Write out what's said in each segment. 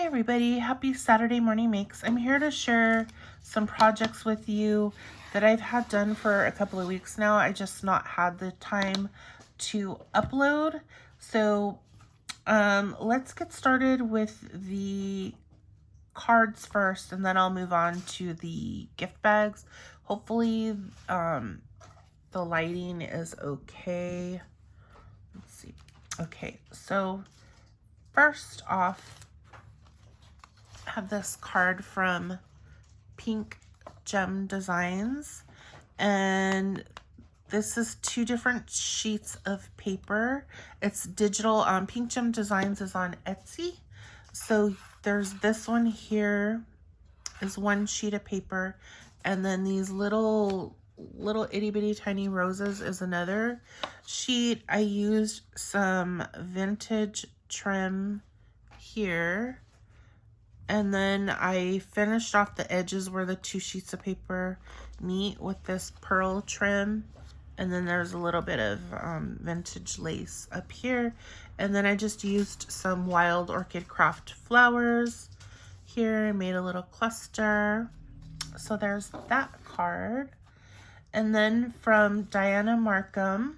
everybody, happy Saturday morning makes. I'm here to share some projects with you that I've had done for a couple of weeks now. I just not had the time to upload. So let's get started with the cards first, and then I'll move on to the gift bags. Hopefully the lighting is okay. Let's see. Okay, so first off, I have this card from Pink Gem Designs, and this is two different sheets of paper. It's digital. Pink Gem Designs is on Etsy. So there's this one here is one sheet of paper, and then these little itty bitty tiny roses is another sheet. I used some vintage trim here, and then I finished off the edges where the two sheets of paper meet with this pearl trim. And then there's a little bit of vintage lace up here. And then I just used some wild orchid craft flowers here and made a little cluster. So there's that card. And then from Dianna Marcum,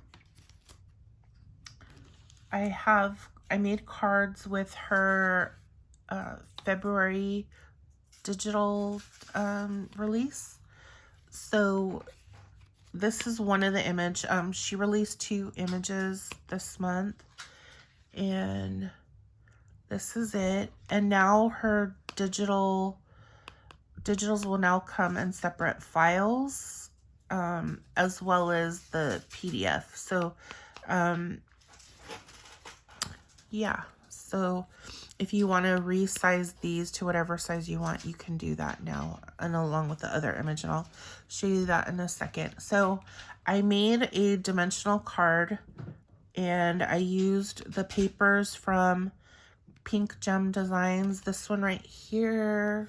I made cards with her February digital release. So this is one of the image. She released 2 images this month, and this is it. And now her digitals will now come in separate files, as well as the PDF. So yeah, so if you want to resize these to whatever size you want, you can do that now, and along with the other image, and I'll show you that in a second. So I made a dimensional card, and I used the papers from Pink Gem Designs. This one right here,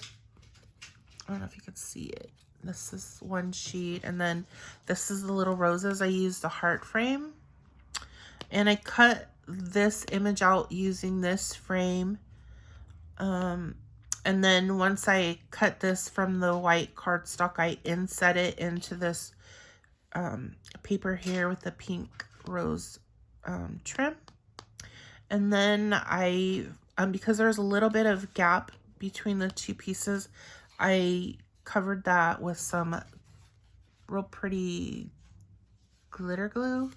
I don't know if you can see it. This is one sheet, and then this is the little roses. I used a heart frame, and I cut this image out using this frame, and then once I cut this from the white cardstock, I inset it into this paper here with the pink rose trim. And then I because there's a little bit of gap between the two pieces, I covered that with some real pretty glitter glue.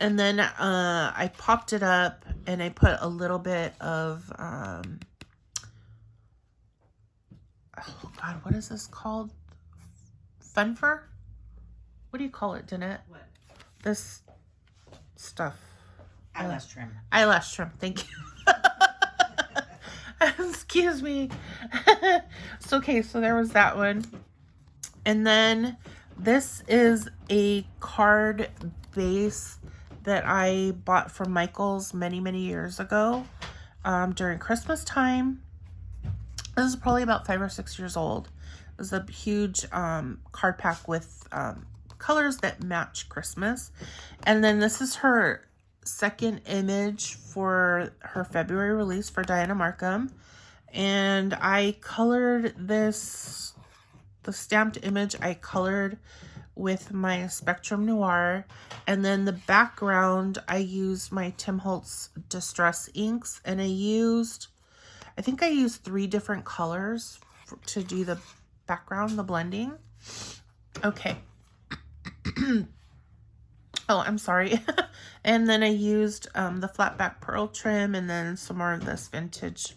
And then I popped it up, and I put a little bit of, oh God, what is this called? Fun fur? What do you call it, Danette? What? This stuff. Eyelash trim. Eyelash trim, thank you. Excuse me. So, okay, so there was that one. And then this is a card base that I bought from Michael's many years ago during Christmas time. This is probably about 5 or 6 years old. It was a huge card pack with colors that match Christmas. And then this is her second image for her February release for Dianna Marcum. And I colored this, the stamped image I colored with my Spectrum Noir, and then the background I used my Tim Holtz Distress inks, and I think I used 3 different colors to do the background, the blending. Okay. Oh, I'm sorry. And then I used the flat back pearl trim, and then some more of this vintage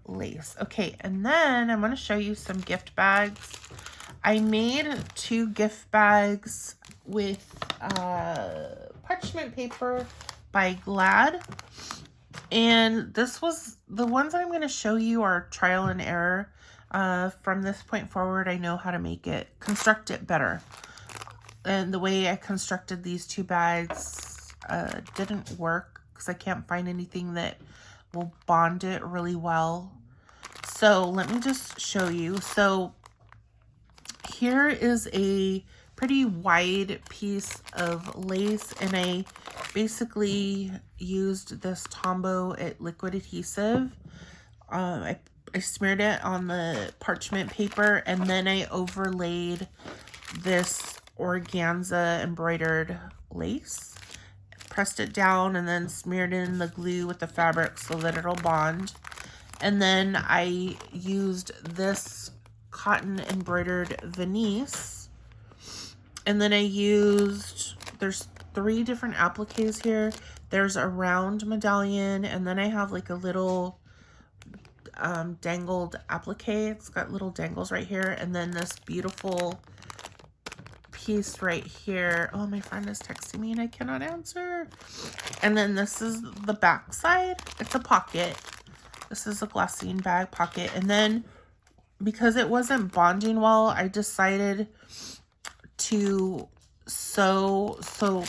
lace. Okay, and then I'm going to show you some gift bags. I made 2 gift bags with parchment paper by Glad. And this was, the ones that I'm going to show you are trial and error. From this point forward, I know how to construct it better. And the way I constructed these 2 bags didn't work because I can't find anything that will bond it really well. So let me just show you. So here is a pretty wide piece of lace, and I basically used this Tombow liquid adhesive I smeared it on the parchment paper, and then I overlaid this organza embroidered lace, pressed it down, and then smeared in the glue with the fabric so that it'll bond. And then I used this cotton embroidered Venice, and then I used, there's 3 different appliques here. There's a round medallion, and then I have like a little dangled applique. It's got little dangles right here, and then this beautiful piece right here. Oh, my friend is texting me and I cannot answer. And then this is the back side. It's a pocket. This is a glassine bag pocket. And then because it wasn't bonding well, I decided to sew. Okay,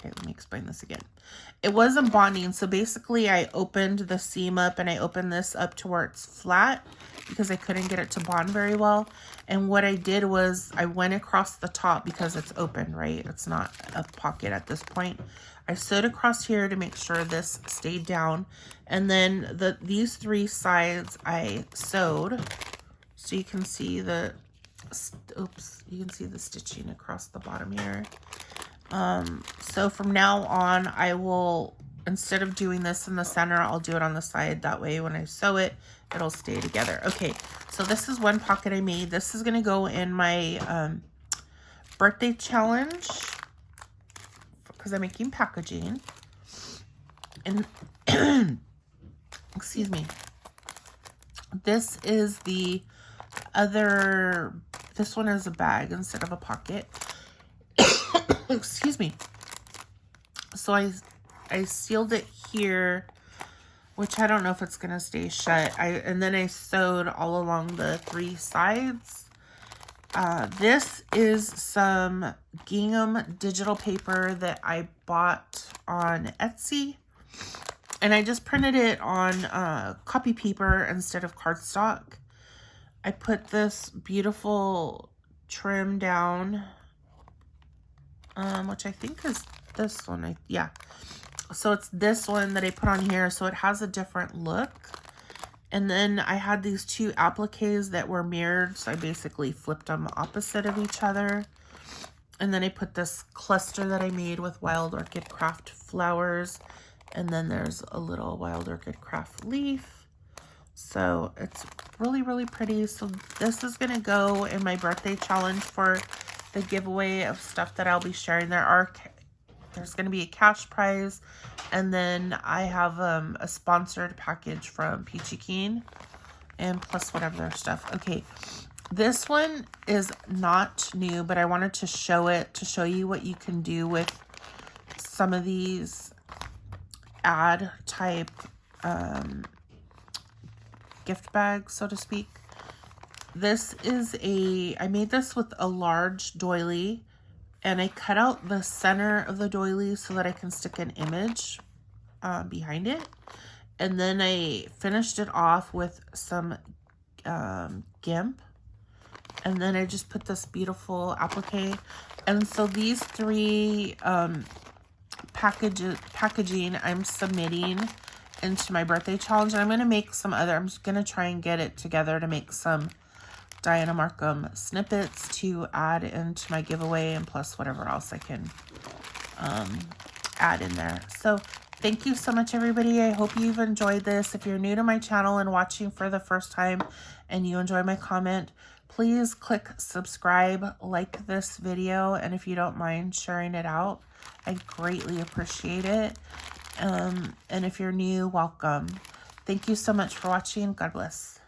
let me explain this again. It wasn't bonding, so basically I opened the seam up and I opened this up to where it's flat because I couldn't get it to bond very well. And what I did was I went across the top because it's open, right? It's not a pocket at this point. I sewed across here to make sure this stayed down. And then these 3 sides I sewed, so you can see the, oops, you can see the stitching across the bottom here. So from now on, I will, instead of doing this in the center, I'll do it on the side. That way when I sew it, it'll stay together. Okay, so this is one pocket I made. This is going to go in my birthday challenge because I'm making packaging. And excuse me. This is the other, this one is a bag instead of a pocket. Excuse me. So I sealed it here, which I don't know if it's gonna stay shut. And then I sewed all along the 3 sides. This is some gingham digital paper that I bought on Etsy, and I just printed it on copy paper instead of cardstock. I put this beautiful trim down, which I think is this one. Yeah. So it's this one that I put on here, so it has a different look. And then I had these 2 appliques that were mirrored, so I basically flipped them opposite of each other. And then I put this cluster that I made with Wild Orchid Craft flowers, and then there's a little Wild Orchid Craft leaf. So it's really, really pretty. So this is going to go in my birthday challenge for the giveaway of stuff that I'll be sharing. There's going to be a cash prize, and then I have a sponsored package from Peachy Keen, and plus whatever other stuff. Okay, this one is not new, but I wanted to show it to show you what you can do with some of these ad type gift bags, so to speak. This is I made this with a large doily, and I cut out the center of the doily so that I can stick an image behind it. And then I finished it off with some GIMP. And then I just put this beautiful applique. And so these 3 packaging I'm submitting into my birthday challenge. And I'm going to make some other, I'm just going to try and get it together to make some Dianna Marcum snippets to add into my giveaway, and plus whatever else I can add in there. So thank you so much, everybody. I hope you've enjoyed this. If you're new to my channel and watching for the first time and you enjoy my comment, please click subscribe, like this video, and if you don't mind sharing it out, I greatly appreciate it. And if you're new, welcome. Thank you so much for watching. God bless.